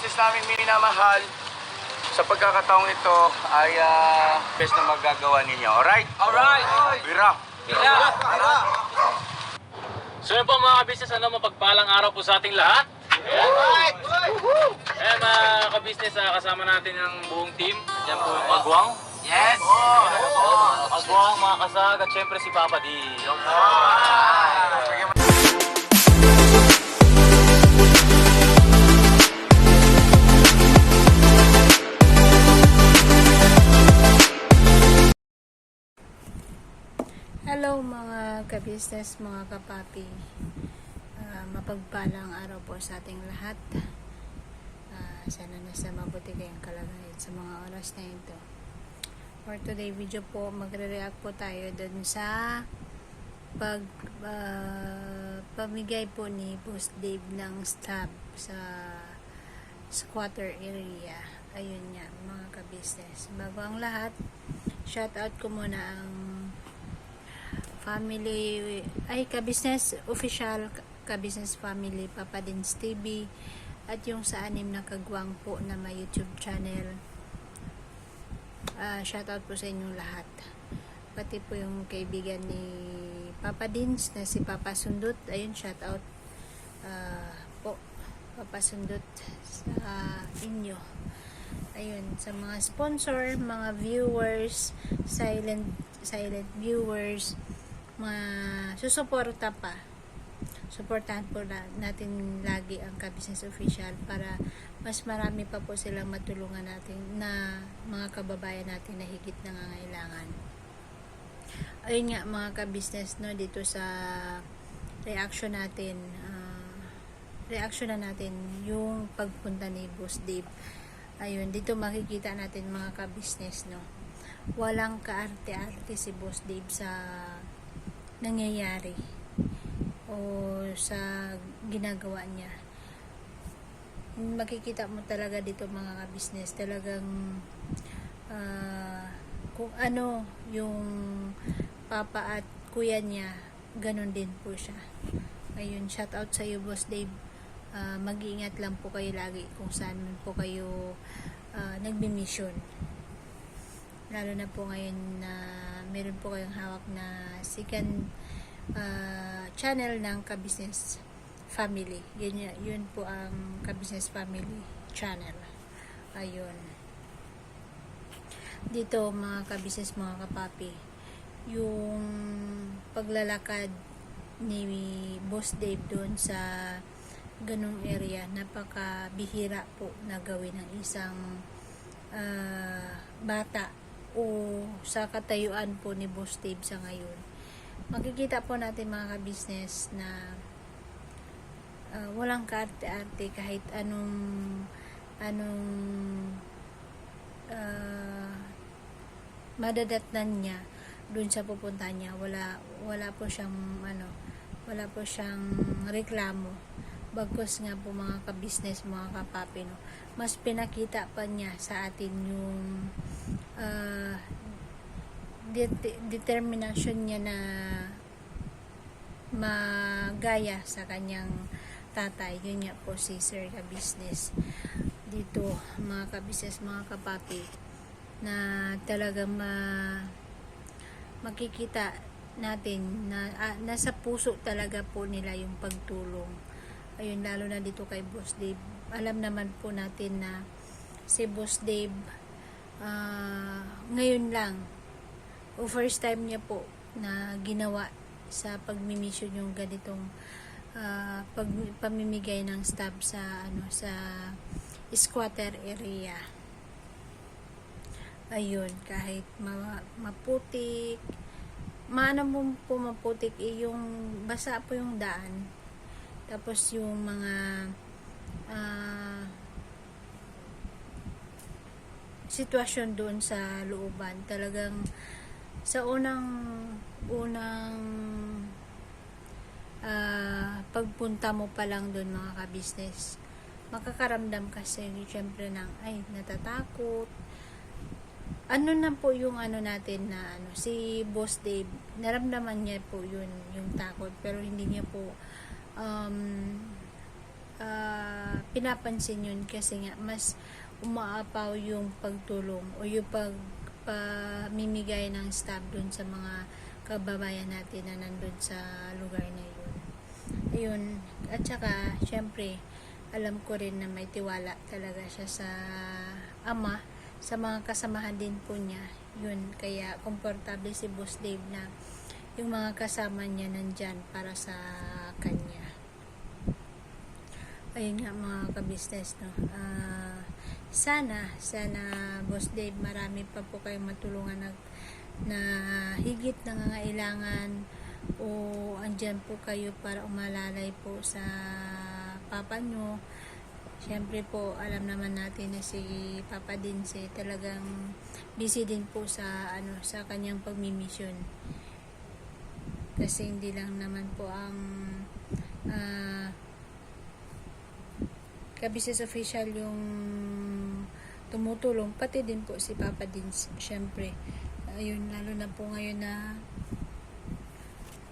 ka-business namin minamahal, sa pagkakataong ito ay best na magagawa ninyo. Alright? Alright! Bira! So yun po mga kabisnes, mapagpalang araw po sa ating lahat. Alright! Ayan mga kabisnes, kasama natin ang buong team. Yan po yung Agwang. Yes! Agwang, mga kasag, at syempre si Papa D. Hello mga ka-business, mga kapapi. Mapagpalang araw po sa ating lahat. Sana nasa mabuti kayong kalagayan sa mga oras na ito. For today video po, magre-react po tayo dun sa pamigay po ni Boss Dave ng stab sa squatter area. Ayun nga mga ka-business. Bago ang lahat, shout out ko muna ang family, ka-business official, ka-business family, Papa Dins TV, at yung sa 6 na kagwang po na may YouTube channel. Shoutout po sa inyong lahat. Pati po yung kaibigan ni Papa Dins na si Papa Sundot. Ayun, shoutout po, Papa Sundot, sa inyo. Ayun, sa mga sponsor, mga viewers, silent viewers, mga susuporta pa. Suportahan po natin lagi ang ka-business official para mas marami pa po silang matulungan natin na mga kababayan natin na higit nangangailangan. Ayun nga mga ka-business, no, dito sa reaction natin, reaction na natin yung pagpunta ni Boss Dave. Ayun, dito makikita natin mga ka-business, no, walang kaarte-arte si Boss Dave sa nangyayari o sa ginagawa niya. Makikita mo talaga dito mga ka-business, talagang kung ano yung papa at kuya niya, ganun din po siya. Ayun, shout out sa iyo Boss Dave. Mag-iingat lang po kayo lagi kung saan po kayo nagbi-mission. Lalo na po ngayon na meron po kayong hawak na second channel ng ka-business family. Yun po ang ka-business family channel. Ayun. Dito mga ka-business, mga kapapi, yung paglalakad ni Boss Dave doon sa ganung area, napakabihira po na gawin ng isang bata o sa katayuan po ni Boss Dave sa ngayon. Makikita po natin mga ka-business na walang kaarte-arte kahit anong madadatnan niya dun sa pupuntahan niya. Wala po siyang reklamo. Bagkus nga po mga ka-business, mga kapapi, no, mas pinakita pa niya sa atin yung determinasyon niya na magaya sa kanyang tatay. Yun nga po si Sir ka-business dito mga ka-business, mga kapapi, na talagang makikita natin na nasa puso talaga po nila yung pagtulong. Ayun, lalo na dito kay Boss Dave. Alam naman po natin na si Boss Dave ngayon lang o first time niya po na ginawa sa pagmimission yung ganitong pamimigay ng stab sa sa squatter area. Ayun, kahit maputik, maputik, yung basa po yung daan, tapos yung mga sitwasyon doon sa looban, talagang sa unang pagpunta mo pa lang doon mga ka-business, makakaramdam kasi syempre ng natatakot. Ano na po yung natin na si Boss Dave, naramdaman niya po yun, yung takot, pero hindi niya po pinapansin yun kasi nga mas umaapaw yung pagtulong o yung pamimigay ng staff dun sa mga kababayan natin na nandun sa lugar na yun. Ayun, at saka syempre alam ko rin na may tiwala talaga siya sa ama, sa mga kasamahan din po niya. Yun, kaya komportable si Boss Dave na yung mga kasama niya nandyan para sa kanya. Ayun nga mga ka-business, no? Sana Boss Dave, marami pa po kayong matulungan na higit nangangailangan o andyan po kayo para umalalay po sa papa nyo. Siyempre po, alam naman natin na si Papa Dinse talagang busy din po sa sa kanyang pagmimisyon. Kasi hindi lang naman po ang ka-business official yung tumutulong, pati din po si Papa Dinse. Siyempre, ayun, lalo na po ngayon na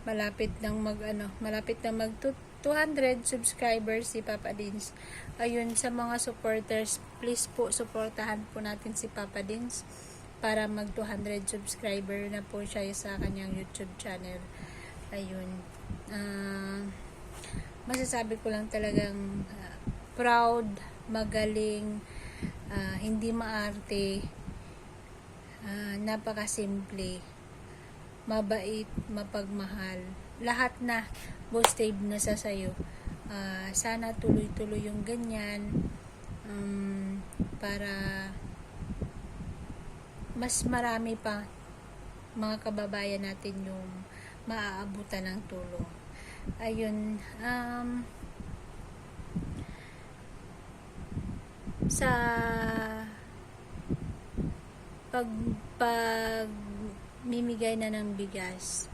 malapit nang mag 200 subscribers si Papa Dins. Ayun, sa mga supporters, please po suportahan po natin si Papa Dins para mag 200 subscriber na po siya sa kanyang YouTube channel. Ayun, masasabi ko lang talagang proud, magaling, hindi maarte, napakasimple, mabait, mapagmahal, lahat na Boss Dave nasa sayo. Sana tuloy-tuloy yung ganyan, para mas marami pa mga kababayan natin yung maaabutan ng tulong. Ayun, sa pag mimigay na ng bigas,